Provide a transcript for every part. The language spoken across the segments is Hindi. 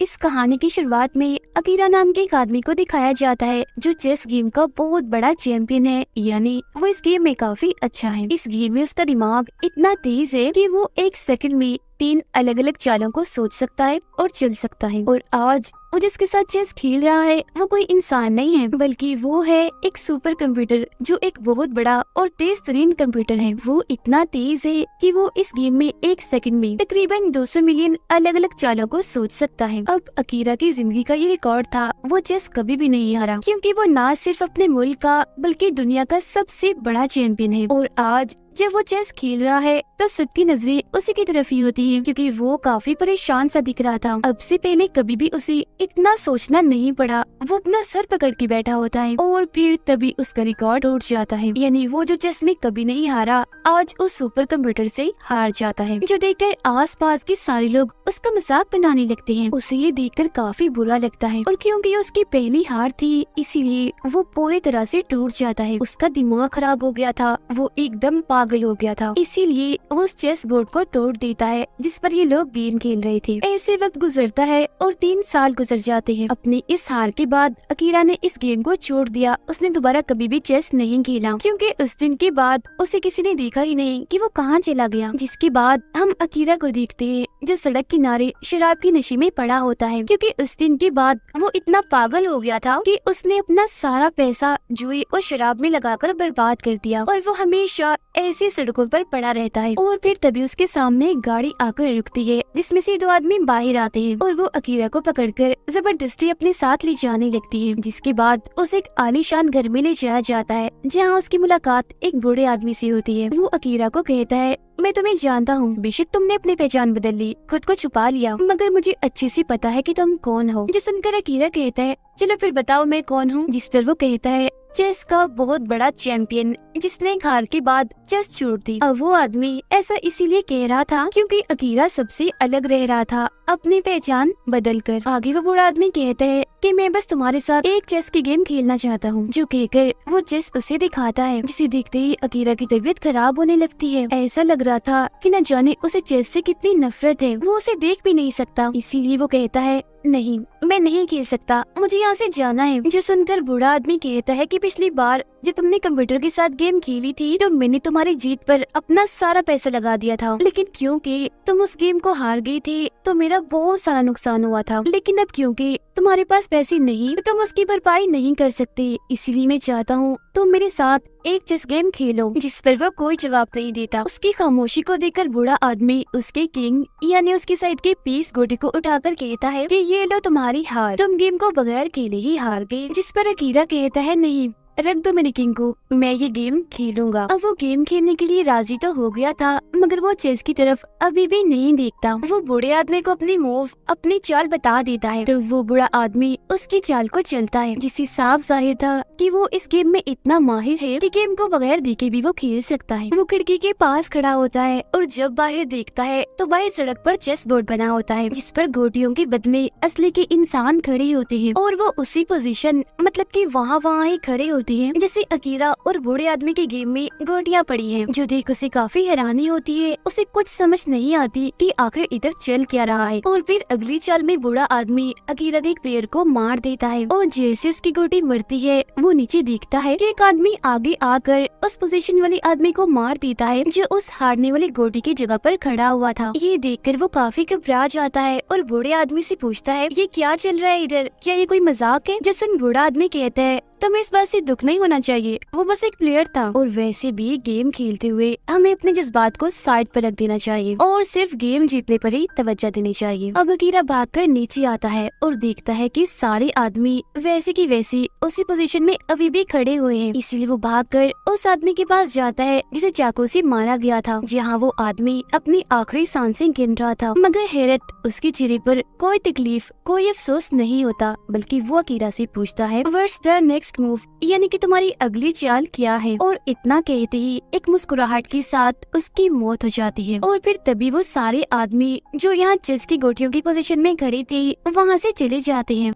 इस कहानी की शुरुआत में अकीरा नाम के एक आदमी को दिखाया जाता है जो चेस गेम का बहुत बड़ा चैंपियन है, यानी वो इस गेम में काफी अच्छा है। इस गेम में उसका दिमाग इतना तेज है कि वो एक सेकंड में 3 अलग अलग चालों को सोच सकता है और चल सकता है। और आज वो जिसके साथ चेस खेल रहा है वो कोई इंसान नहीं है, बल्कि वो है एक सुपर कंप्यूटर जो एक बहुत बड़ा और तेज तरीन कंप्यूटर है। वो इतना तेज है कि वो इस गेम में एक सेकंड में तकरीबन 200 मिलियन अलग अलग चालों को सोच सकता है। अब अकीरा की जिंदगी का ये रिकॉर्ड था, वो चेस कभी भी नहीं हारा, क्योंकि वो न सिर्फ अपने मुल्क का बल्कि दुनिया का सबसे बड़ा चैंपियन है। और आज जब वो चेस खेल रहा है तो सबकी नजरें उसी की तरफ ही होती है, क्योंकि वो काफी परेशान सा दिख रहा था। अब से पहले कभी भी उसे इतना सोचना नहीं पड़ा। वो अपना सर पकड़ के बैठा होता है और फिर तभी उसका रिकॉर्ड उठ जाता है, यानी वो जो चेस में कभी नहीं हारा आज उस सुपर कंप्यूटर से हार जाता है। जो देखकर आसपास के सारे लोग उसका मजाक बनाने लगते हैं। उसे ये देखकर काफी बुरा लगता है, और क्योंकि उसकी पहली हार थी इसीलिए वो पूरी तरह से टूट जाता है। उसका दिमाग खराब हो गया था, वो एकदम पागल हो गया था, इसीलिए वो उस चेस बोर्ड को तोड़ देता है जिस पर ये लोग गेम खेल रहे थे। ऐसे वक्त गुजरता है और 3 साल गुजर जाते हैं। अपनी इस हार के बाद अकीरा ने इस गेम को छोड़ दिया। उसने दोबारा कभी भी चेस नहीं खेला, क्योंकि उस दिन के बाद उसे किसी ने देखा ही नहीं कि वो कहाँ चला गया। जिसके बाद हम अकीरा को देखते हैं जो सड़क किनारे शराब की नशे में पड़ा होता है, क्योंकि उस दिन के बाद वो इतना पागल हो गया था कि उसने अपना सारा पैसा जुए और शराब में लगाकर बर्बाद कर दिया, और वो हमेशा ऐसी सड़कों पर पड़ा रहता है। और फिर तभी उसके सामने एक गाड़ी आकर रुकती है जिसमें से 2 आदमी बाहर आते हैं, और वो अकीरा को पकड़कर जबरदस्ती अपने साथ ले जाने लगती है। जिसके बाद उसे एक आलीशान घर में ले जाया जाता है जहाँ उसकी मुलाकात एक बूढ़े आदमी से होती है। वो अकीरा को कहता है, मैं तुम्हें जानता हूँ, बेशक तुमने अपनी पहचान बदल ली, खुद को छुपा लिया, मगर मुझे अच्छे से पता है कि तुम कौन हो। जो सुनकर अकीरा कहता है, चलो फिर बताओ मैं कौन हूँ। जिस पर वो कहता है, चेस का बहुत बड़ा चैंपियन जिसने एक हार के बाद चेस छोड़ दी। अब वो आदमी ऐसा इसीलिए कह रहा था क्योंकि अकीरा सबसे अलग रह रहा था अपनी पहचान बदल कर। आगे वो बूढ़ा आदमी कहता है कि मैं बस तुम्हारे साथ एक चेस की गेम खेलना चाहता हूँ। जो कहकर वो चेस उसे दिखाता है, जिसे देखते ही अकीरा की तबीयत खराब होने लगती है। ऐसा लग रहा था कि न जाने उसे चेस से कितनी नफरत है, वो उसे देख भी नहीं सकता। इसीलिए वो कहता है, नहीं मैं नहीं खेल सकता, मुझे यहाँ से जाना है। जो सुनकर बूढ़ा आदमी कहता है कि पिछली बार जो तुमने कंप्यूटर के साथ गेम खेली थी तो मैंने तुम्हारी जीत पर अपना सारा पैसा लगा दिया था, लेकिन क्योंकि तुम उस गेम को हार गई थी तो मेरा बहुत सारा नुकसान हुआ था। लेकिन अब क्योंकि तुम्हारे पास पैसे नहीं तो तुम उसकी भरपाई नहीं कर सकते, इसीलिए मैं चाहता हूँ तुम मेरे साथ एक चेस गेम खेलो। जिस पर वो कोई जवाब नहीं देता। उसकी खामोशी को देखकर बूढ़ा आदमी उसके किंग यानी उसकी साइड के पीस गोटी को उठाकर कहता है कि ये लो तुम्हारी हार, तुम गेम को बगैर खेले ही हार गए। जिस पर अकीरा कहता है, नहीं रख दो मेरे किंग को, मैं ये गेम खेलूंगा। अब वो गेम खेलने के लिए राजी तो हो गया था, मगर वो चेस की तरफ अभी भी नहीं देखता। वो बूढ़े आदमी को अपनी मूव अपनी चाल बता देता है, तो वो बूढ़ा आदमी उसकी चाल को चलता है, जिससे साफ जाहिर था कि वो इस गेम में इतना माहिर है कि गेम को बगैर देखे भी वो खेल सकता है। वो खिड़की के पास खड़ा होता है और जब बाहर देखता है तो बाहर सड़क पर चेस बोर्ड बना होता है, जिस पर गोटियों के बदले असली के इंसान खड़े होते हैं, और वो उसी पोजीशन मतलब कि वहाँ ही खड़े होते हैं जैसे अकीरा और बूढ़े आदमी के गेम में गोटियां पड़ी हैं। जो देख उसे काफी हैरानी होती है, उसे कुछ समझ नहीं आती कि आखिर इधर चल क्या रहा है। और फिर अगली चाल में बूढ़ा आदमी अकीरा के एक प्लेयर को मार देता है, और जैसे उसकी गोटी मरती है वो नीचे देखता है कि एक आदमी आगे आकर उस पोजीशन वाले आदमी को मार देता है जो उस हारने वाली गोटी की जगह पर खड़ा हुआ था। ये देखकर वो काफी घबरा जाता है और बूढ़े आदमी से पूछता है, ये क्या चल रहा है इधर, क्या ये कोई मजाक है। जो सुन बूढ़ा आदमी कहता है, तुम्हें इस बात से दुख नहीं होना चाहिए, वो बस एक प्लेयर था, और वैसे भी गेम खेलते हुए हमें अपने जज्बात को साइड पर रख देना चाहिए और सिर्फ गेम जीतने पर ही तवज्जो देनी चाहिए। अब अकीरा भागकर नीचे आता है और देखता है कि सारे आदमी वैसे की वैसे उसी पोजीशन में अभी भी खड़े हुए हैं। इसीलिए वो भागकर उस आदमी के पास जाता है जिसे चाकू से मारा गया था, जहाँ वो आदमी अपनी आखिरी सांसें गिन रहा था। मगर हैरत, उसके चेहरे पर कोई तकलीफ कोई अफसोस नहीं होता, बल्कि वो अकीरा से पूछता है, व्हाट्स द नेक्स्ट मूव, यानी कि तुम्हारी अगली चाल क्या है। और इतना कहते ही एक मुस्कुराहट के साथ उसकी मौत हो जाती है। और फिर तभी वो सारे आदमी जो यहाँ चेस की गोटियों की पोजीशन में खड़े थे वहाँ से चले जाते हैं।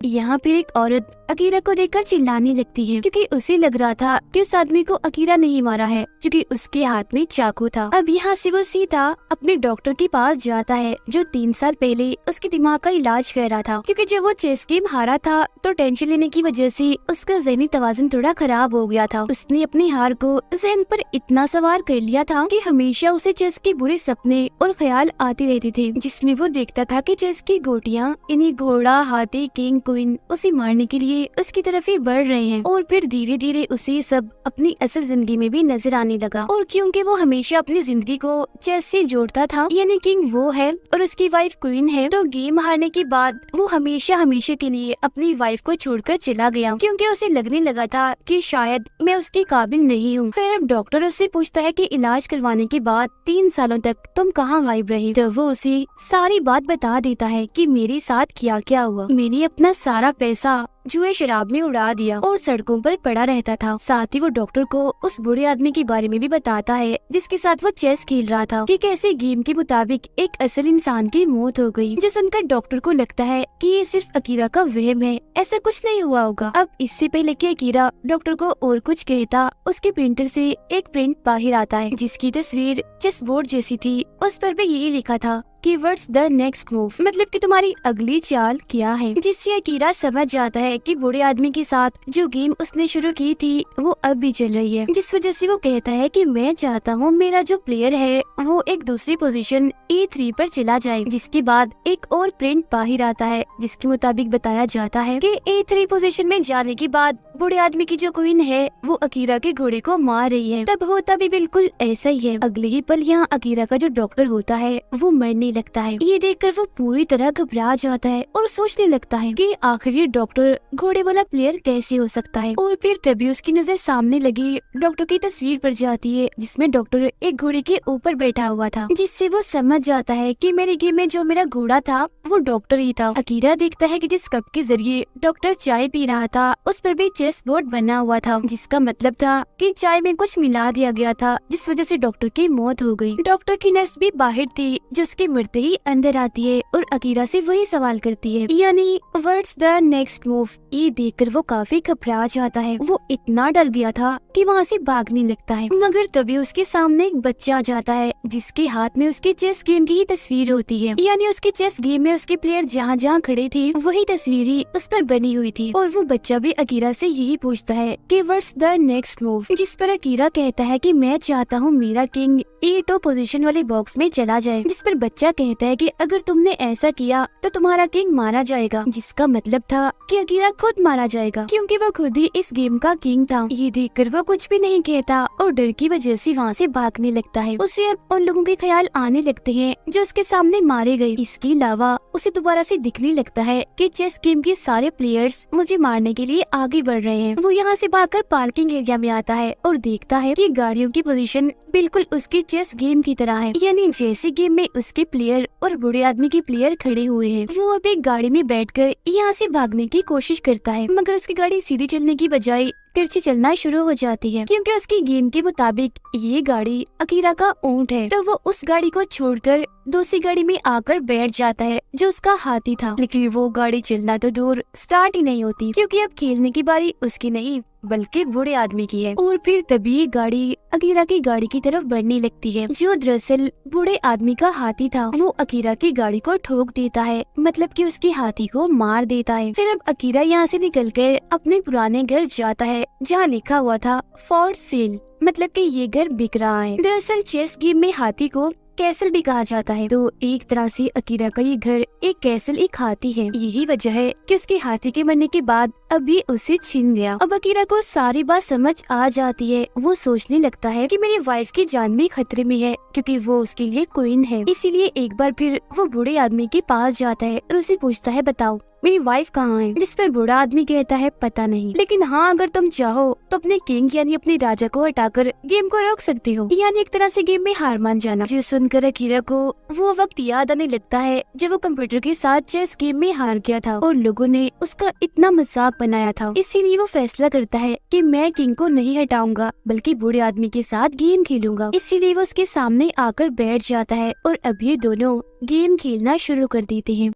यहाँ फिर एक औरत अकीरा को देखकर चिल्लाने लगती है क्योंकि उसे लग रहा था कि उस आदमी को अकीरा नहीं मारा है क्योंकि उसके हाथ में चाकू था। अब यहाँ से वो सीधा अपने डॉक्टर के पास जाता है जो 3 साल पहले उसके दिमाग का इलाज कर रहा था, क्योंकि जब वो चेस गेम हारा था तो टेंशन लेने की वजह से उसका ज़हनी तवाज़ुन थोड़ा खराब हो गया था। उसने अपनी हार को जहन पर इतना सवार कर लिया था कि हमेशा उसे चेस के बुरे सपने और ख्याल आते रहते थे, जिसमें वो देखता था कि चेस की गोटियाँ इन्हीं घोड़ा, हाथी, किंग, क्वीन उसे मारने के लिए उसकी तरफ ही बढ़ रहे हैं। और फिर धीरे धीरे उसे सब अपनी असल जिंदगी में भी नजर आने लगा। और क्योंकि वो हमेशा अपनी जिंदगी को चेस से जोड़ता था, यानी किंग वो है और उसकी वाइफ क्वीन है, तो गेम हारने के बाद वो हमेशा हमेशा के लिए अपनी वाइफ को छोड़कर चला गया क्योंकि उसे लगने लगा था कि शायद मैं उसके काबिल नहीं हूँ। फिर अब डॉक्टर उससे पूछता है कि इलाज करवाने के बाद 3 सालों तक तुम कहाँ गायब रही, तो वो उसे सारी बात बता देता है कि मेरे साथ क्या क्या हुआ। मैंने अपना सारा पैसा जुए शराब में उड़ा दिया और सड़कों पर पड़ा रहता था। साथ ही वो डॉक्टर को उस बुरे आदमी के बारे में भी बताता है जिसके साथ वो चेस खेल रहा था कि कैसे गेम के मुताबिक एक असल इंसान की मौत हो गई, जो सुनकर डॉक्टर को लगता है कि ये सिर्फ अकीरा का वहम है, ऐसा कुछ नहीं हुआ होगा। अब इससे पहले कि अकीरा डॉक्टर को और कुछ कहता, उसके प्रिंटर से एक प्रिंट बाहर आता है जिसकी तस्वीर चेस बोर्ड जैसी थी। उस पर भी यही लिखा था कि व्हाट्स द नेक्स्ट मूव, मतलब कि तुम्हारी अगली चाल क्या है, जिससे अकीरा समझ जाता है कि बूढ़े आदमी के साथ जो गेम उसने शुरू की थी वो अब भी चल रही है। जिस वजह से वो कहता है कि मैं चाहता हूँ मेरा जो प्लेयर है वो एक दूसरी पोजीशन E3 पर चला जाए। जिसके बाद एक और प्रिंट बाहर आता है जिसके मुताबिक बताया जाता है कि E3 पोजीशन में जाने के बाद बूढ़े आदमी की जो क्वीन है वो अकीरा के घोड़े को मार रही है। तब होता भी बिल्कुल ऐसा ही है। अगले ही पल यहाँ अकीरा का जो डॉक्टर होता है वो मरने लगता है। ये देखकर वो पूरी तरह घबरा जाता है और सोचने लगता है कि आखिर ये डॉक्टर घोड़े वाला प्लेयर कैसे हो सकता है। और फिर तभी उसकी नजर सामने लगी डॉक्टर की तस्वीर पर जाती है जिसमें डॉक्टर एक घोड़े के ऊपर बैठा हुआ था, जिससे वो समझ जाता है कि मेरे गेम में जो मेरा घोड़ा था वो डॉक्टर ही था। अकीरा देखता है कि जिस कप के जरिए डॉक्टर चाय पी रहा था उस पर भी चेस बोर्ड बना हुआ था, जिसका मतलब था कि चाय में कुछ मिला दिया गया था जिस वजह से डॉक्टर की मौत हो गई। डॉक्टर की नर्स भी बाहर थी जो उसके मरते ही अंदर आती है और अकीरा से वही सवाल करती है, यानी व्हाट्स द नेक्स्ट मूव। ये देखकर वो काफी घबरा जाता है। वो इतना डर गया था कि वहाँ से भागने लगता है, मगर तभी उसके सामने एक बच्चा आ जाता है जिसके हाथ में उसके चेस गेम की ही तस्वीर होती है, यानी उसके चेस गेम में उसके प्लेयर जहाँ जहाँ खड़े थे वही तस्वीर ही उस पर बनी हुई थी। और वो बच्चा भी अकीरा से यही पूछता है कि व्हाट्स द नेक्स्ट मूव, जिस पर अकीरा कहता है कि मैं चाहता हूँ मेरा किंग E2 पोजीशन वाले बॉक्स में चला जाए, जिस पर बच्चा कहता है कि अगर तुमने ऐसा किया तो तुम्हारा किंग मारा जाएगा, जिसका मतलब था कि अकीरा खुद मारा जाएगा क्योंकि वो खुद ही इस गेम का किंग था। ये देखकर वो कुछ भी नहीं कहता और डर की वजह से वहाँ से भागने लगता है। उसे अब उन लोगों के ख्याल आने लगते हैं जो उसके सामने मारे गए। इसके अलावा उसे दोबारा से दिखने लगता है कि चेस गेम के सारे प्लेयर्स मुझे मारने के लिए आगे बढ़ रहे हैं। वो यहाँ से भागकर पार्किंग एरिया में आता है और देखता है कि गाड़ियों की पोजीशन बिल्कुल उसकी चेस गेम की तरह है, यानी जैसे गेम में उसके प्लेयर और बूढ़े आदमी के प्लेयर खड़े हुए हैं। वो अब एक गाड़ी में बैठकर यहाँ से भागने की कोशिश करता है, मगर उसकी गाड़ी सीधी चलने की बजाय तिरछी चलना शुरू हो जाती है क्योंकि उसकी गेम के मुताबिक ये गाड़ी अकीरा का ऊंट है। तो वो उस गाड़ी को छोड़कर दूसरी गाड़ी में आकर बैठ जाता है जो उसका हाथी था, लेकिन वो गाड़ी चलना तो दूर स्टार्ट ही नहीं होती क्योंकि अब खेलने की बारी उसकी नहीं बल्कि बूढ़े आदमी की है। और फिर तभी ये गाड़ी अकीरा की गाड़ी की तरफ बढ़ने लगती है जो दरअसल बूढ़े आदमी का हाथी था। वो अकीरा की गाड़ी को ठोक देता है, मतलब कि उसके हाथी को मार देता है। फिर अब अकीरा यहाँ से निकलकर अपने पुराने घर जाता है जहाँ लिखा हुआ था फॉर सेल, मतलब कि ये घर बिक रहा है। दरअसल चेस गेम में हाथी को कैसल भी कहा जाता है, तो एक तरह से अकीरा का ये घर एक कैसल एक हाथी है। यही वजह है कि उसके हाथी के मरने के बाद अब ये उसे छीन गया। अब अकीरा को सारी बात समझ आ जाती है। वो सोचने लगता है कि मेरी वाइफ की जान भी खतरे में है क्योंकि वो उसके लिए क्वीन है। इसीलिए एक बार फिर वो बूढ़े आदमी के पास जाता है और उसे पूछता है बताओ मेरी वाइफ कहाँ है, जिस पर बूढ़ा आदमी कहता है पता नहीं, लेकिन हाँ अगर तुम चाहो तो अपने किंग यानी अपने राजा को हटाकर गेम को रोक सकती हो, यानी एक तरह से गेम में हार मान जाना। जो सुनकर अकीरा को वो वक्त याद आने लगता है जब वो कंप्यूटर के साथ चेस गेम में हार गया था और लोगों ने उसका इतना मजाक बनाया था। इसीलिए वो फैसला करता है कि मैं किंग को नहीं हटाऊंगा बल्कि बूढ़े आदमी के साथ गेम खेलूंगा। इसीलिए वो उसके सामने आकर बैठ जाता है और अब ये दोनों गेम खेलना शुरू कर देते हैं।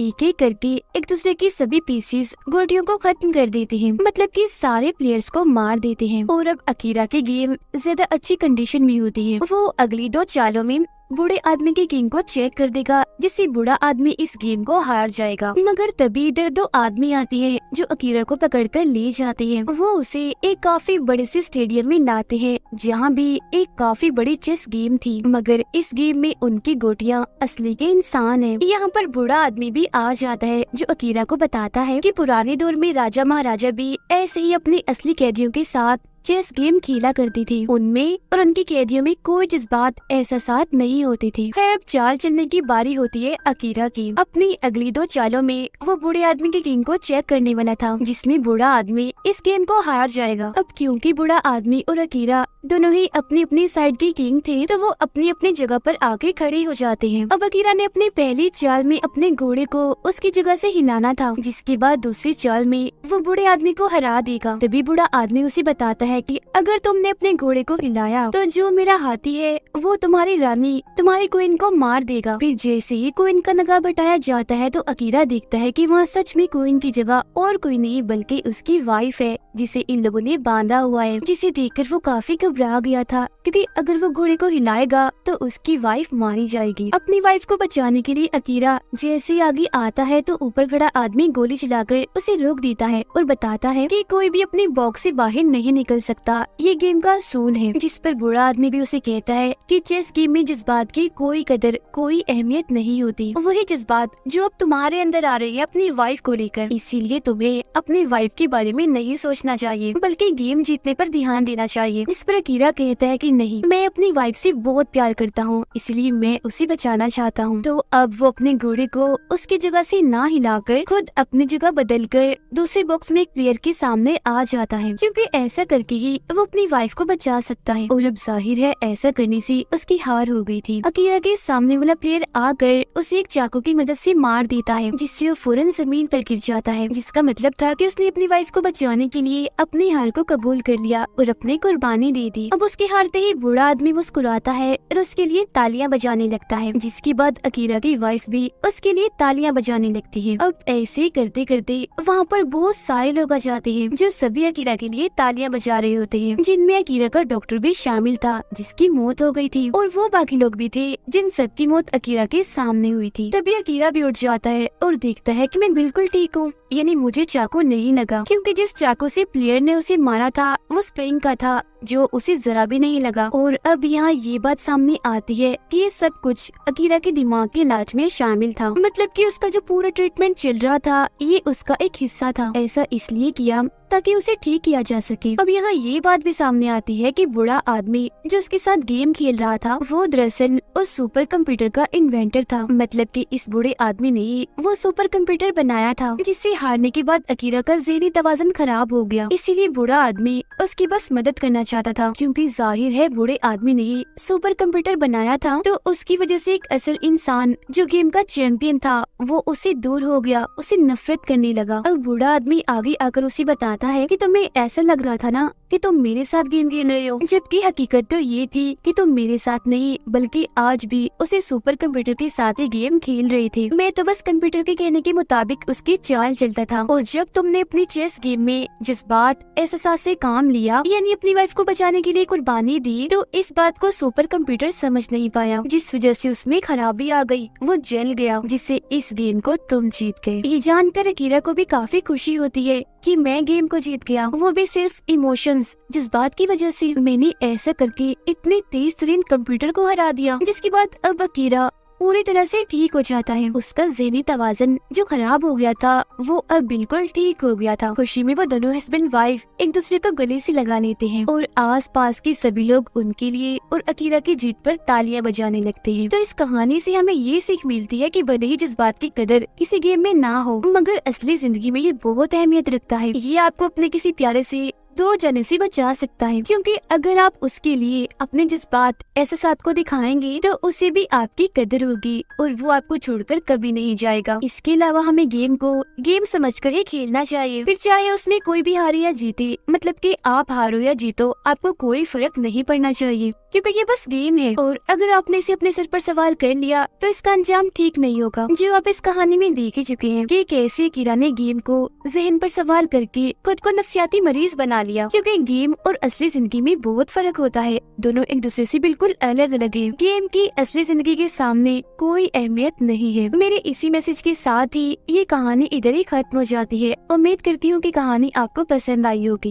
एक एक करके एक दूसरे की सभी पीसेस गोटियों को खत्म कर देते हैं, मतलब कि सारे प्लेयर्स को मार देते हैं। और अब अकीरा की गेम ज्यादा अच्छी कंडीशन में होती है। वो अगली 2 चालों में बूढ़े आदमी की गेम को चेक कर देगा, जिससे बूढ़ा आदमी इस गेम को हार जाएगा। मगर तभी इधर 2 आदमी आते हैं जो अकीरा को पकड़कर ले जाते हैं। वो उसे एक काफी बड़े से स्टेडियम में लाते हैं, जहाँ भी एक काफी बड़ी चेस गेम थी, मगर इस गेम में उनकी गोटियां असली के इंसान हैं। यहाँ पर बूढ़ा आदमी भी आ जाता है, जो अकीरा को बताता है कि पुराने दौर में राजा महाराजा भी ऐसे ही अपने असली कैदियों के साथ चेस गेम खेला करती थी। उनमें और उनकी कैदियों में कोई जज्बात एहसासात नहीं होते थे। खैर अब चाल चलने की बारी होती है अकीरा की। अपनी अगली 2 चालों में वो बूढ़े आदमी की गेम को चेक करने वाला था, जिसमें बूढ़ा आदमी इस गेम को हार जाएगा। अब क्योंकि बूढ़ा आदमी और अकीरा दोनों ही अपनी अपनी साइड की किंग थे, तो वो अपनी अपनी जगह पर आके खड़े हो जाते हैं। अब अकीरा ने अपनी पहली चाल में अपने घोड़े को उसकी जगह से हिलाना था, जिसके बाद दूसरी चाल में वो बूढ़े आदमी को हरा देगा। तभी बूढ़ा आदमी उसे बताता है कि अगर तुमने अपने घोड़े को हिलाया तो जो मेरा हाथी है वो तुम्हारी रानी, तुम्हारी क्वीन को मार देगा। फिर जैसे ही क्वीन का नगाह बटाया जाता है तो अकीरा देखता है कि वहाँ सच में क्वीन की जगह और कोई नहीं बल्कि उसकी वाइफ है, जिसे इन लोगों ने बांधा हुआ है। जिसे देखकर वो काफी घबरा गया था, क्योंकि अगर वो घोड़े को हिलाएगा तो उसकी वाइफ मारी जाएगी। अपनी वाइफ को बचाने के लिए अकीरा जैसे ही आगे आता है तो ऊपर खड़ा आदमी गोली चलाकर उसे रोक देता है और बताता है कि कोई भी अपनी बॉक्स से बाहर नहीं निकल सकता, ये गेम का असूल है। जिस पर बूढ़ा आदमी भी उसे कहता है कि चेस गेम में जज्बात की कोई कदर कोई अहमियत नहीं होती, वही जज्बात जो अब तुम्हारे अंदर आ रही है अपनी वाइफ को लेकर, इसीलिए तुम्हें अपनी वाइफ के बारे में नहीं सोचना चाहिए बल्कि गेम जीतने पर ध्यान देना चाहिए। इस पर अकीरा कहता है कि नहीं, मैं अपनी वाइफ से बहुत प्यार करता हूँ, इसलिए मैं उसे बचाना चाहता हूँ। तो अब वो अपने घोड़े को उसकी जगह से ना हिलाकर खुद अपनी जगह बदलकर दूसरे बॉक्स में एक प्लेयर के सामने आ जाता है, क्योंकि ऐसा करके ही वो अपनी वाइफ को बचा सकता है। और अब जाहिर है ऐसा करने से उसकी हार हो गई थी। अकीरा के सामने वाला प्लेयर आकर उसे एक चाकू की मदद से मार देता है, जिससे वो फौरन जमीन पर गिर जाता है, जिसका मतलब था कि उसने अपनी वाइफ को बचाने के लिए अपनी हार को कबूल कर लिया और अपनी कुर्बानी दे दी। अब उसके हारते ही बूढ़ा आदमी मुस्कुराता है और उसके लिए तालियां बजाने लगता है, जिसके बाद अकीरा की वाइफ भी उसके लिए तालियां बजाने लगती है। अब ऐसे करते करते वहाँ पर बहुत सारे लोग आ जाते हैं, जो सभी अकीरा के लिए तालियां बजा रहे होते हैं, जिनमें अकीरा का डॉक्टर भी शामिल था, जिसकी मौत हो गई थी, और वो बाकी लोग भी थे जिन सबकी मौत अकीरा के सामने हुई थी। तभी अकीरा भी उठ जाता है और देखता है कि मैं बिल्कुल ठीक हूँ, यानी मुझे चाकू नहीं लगा, क्योंकि जिस चाकू से प्लेयर ने उसे मारा था वो स्प्रिंग का था, जो उसे जरा भी नहीं लगा। और अब यहाँ ये बात सामने आती है कि ये सब कुछ अकीरा के दिमाग के इलाज में शामिल था, मतलब कि उसका जो पूरा ट्रीटमेंट चल रहा था ये उसका एक हिस्सा था। ऐसा इसलिए किया ताकि उसे ठीक किया जा सके। अब यहाँ ये बात भी सामने आती है कि बूढ़ा आदमी जो उसके साथ गेम खेल रहा था वो दरअसल उस सुपर कंप्यूटर का इन्वेंटर था, मतलब कि इस बूढ़े आदमी ने वो सुपर कंप्यूटर बनाया था, जिससे हारने के बाद अकीरा का ज़हनी तवाज़ुन खराब हो गया। इसीलिए बूढ़ा आदमी उसकी बस मदद करना चाहता था, क्योंकि जाहिर है बूढ़े आदमी ने सुपर कंप्यूटर बनाया था, तो उसकी वजह से एक असल इंसान जो गेम का चैंपियन था वो उससे दूर हो गया, उसे नफरत करने लगा। अब बूढ़ा आदमी आगे आकर उसे बताता है कि तुम्हें ऐसा लग रहा था ना कि तुम मेरे साथ गेम खेल रहे हो, जबकि हकीकत तो ये थी कि तुम मेरे साथ नहीं बल्कि आज भी उसे सुपर कंप्यूटर के साथ ही गेम खेल रहे थे। मैं तो बस कंप्यूटर के कहने के मुताबिक उसकी चाल चलता था, और जब तुमने अपनी चेस गेम में जज्बात एहसास से काम लिया, यानी अपनी वाइफ को बचाने के लिए कुर्बानी दी, तो इस बात को सुपर कंप्यूटर समझ नहीं पाया, जिस वजह से उसमें खराबी आ गई, वो जल गया, जिससे इस गेम को तुम जीत गए। ये जानकर अकीरा को भी काफी खुशी होती है कि मैं गेम को जीत गया, वो भी सिर्फ इमोशंस जज्बात की वजह से। मैंने ऐसा करके इतने तेज तरीन कंप्यूटर को हरा दिया, जिसके बाद अब अकीरा पूरी तरह से ठीक हो जाता है। उसका ज़हनी तवाज़ुन जो खराब हो गया था वो अब बिल्कुल ठीक हो गया था। खुशी में वो दोनों हस्बैंड वाइफ एक दूसरे को गले से लगा लेते हैं, और आस पास के सभी लोग उनके लिए और अकीरा की जीत पर तालियां बजाने लगते हैं। तो इस कहानी से हमें ये सीख मिलती है कि भले ही जज्बात की कदर किसी गेम में ना हो, मगर असली जिंदगी में ये बहुत अहमियत रखता है। ये आपको अपने किसी प्यारे से दूर जाने से बचा सकता है, क्योंकि अगर आप उसके लिए अपने जज्बात एहसास को दिखाएंगे तो उसे भी आपकी कदर होगी और वो आपको छोड़कर कभी नहीं जाएगा। इसके अलावा हमें गेम को गेम समझकर ही खेलना चाहिए, फिर चाहे उसमें कोई भी हारे या जीते, मतलब कि आप हारो या जीतो आपको कोई फर्क नहीं पड़ना चाहिए। क्योंकि ये बस गेम है और अगर आपने इसे अपने सिर पर सवार कर लिया तो इसका अंजाम ठीक नहीं होगा। जो आप इस कहानी में देख ही चुके हैं कि कैसे कीरा ने गेम को जहन पर सवार करके खुद को नफ्सियाती मरीज बना लिया, क्योंकि गेम और असली जिंदगी में बहुत फर्क होता है। दोनों एक दूसरे से बिल्कुल अलग अलग है। गेम की असली जिंदगी के सामने कोई अहमियत नहीं है। मेरे इसी मैसेज के साथ ही ये कहानी इधर ही खत्म हो जाती है। उम्मीद करती हूँ कि कहानी आपको पसंद आई होगी।